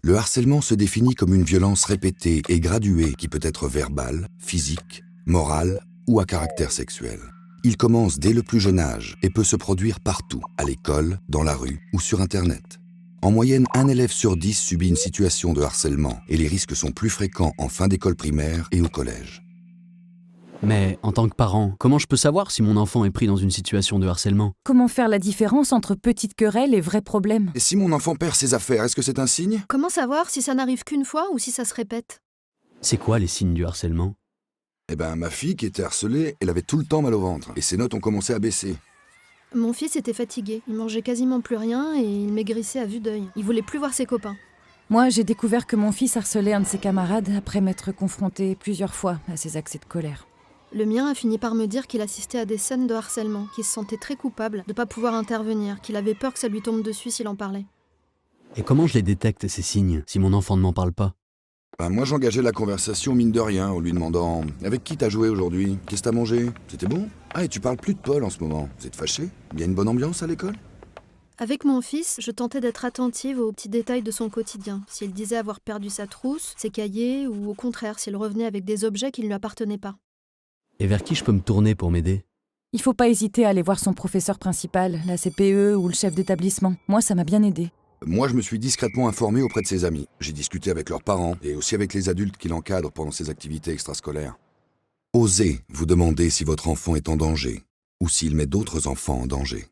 Le harcèlement se définit comme une violence répétée et graduée qui peut être verbale, physique, morale ou à caractère sexuel. Il commence dès le plus jeune âge et peut se produire partout, à l'école, dans la rue ou sur Internet. En moyenne, un élève sur 10 subit une situation de harcèlement et les risques sont plus fréquents en fin d'école primaire et au collège. Mais en tant que parent, comment je peux savoir si mon enfant est pris dans une situation de harcèlement? Comment faire la différence entre petites querelles et vrais problèmes? Et si mon enfant perd ses affaires, est-ce que c'est un signe? Comment savoir si ça n'arrive qu'une fois ou si ça se répète? C'est quoi les signes du harcèlement? Eh ben, ma fille qui était harcelée, elle avait tout le temps mal au ventre et ses notes ont commencé à baisser. Mon fils était fatigué, il mangeait quasiment plus rien et il maigrissait à vue d'œil. Il voulait plus voir ses copains. Moi, j'ai découvert que mon fils harcelait un de ses camarades après m'être confronté plusieurs fois à ses accès de colère. Le mien a fini par me dire qu'il assistait à des scènes de harcèlement, qu'il se sentait très coupable de ne pas pouvoir intervenir, qu'il avait peur que ça lui tombe dessus s'il en parlait. Et comment je les détecte, ces signes, si mon enfant ne m'en parle pas? Ben, moi j'engageais la conversation mine de rien en lui demandant « Avec qui t'as joué aujourd'hui? Qu'est-ce que t'as mangé? C'était bon? Ah, et tu parles plus de Paul en ce moment. Vous êtes fâchés? Il y a une bonne ambiance à l'école ?» Avec mon fils, je tentais d'être attentive aux petits détails de son quotidien. S'il disait avoir perdu sa trousse, ses cahiers, ou au contraire, s'il revenait avec des objets qui ne lui appartenaient pas. Et vers qui je peux me tourner pour m'aider? Il faut pas hésiter à aller voir son professeur principal, la CPE ou le chef d'établissement. Moi, ça m'a bien aidé. Moi, je me suis discrètement informé auprès de ses amis. J'ai discuté avec leurs parents et aussi avec les adultes qui l'encadrent pendant ses activités extrascolaires. Osez vous demander si votre enfant est en danger ou s'il met d'autres enfants en danger.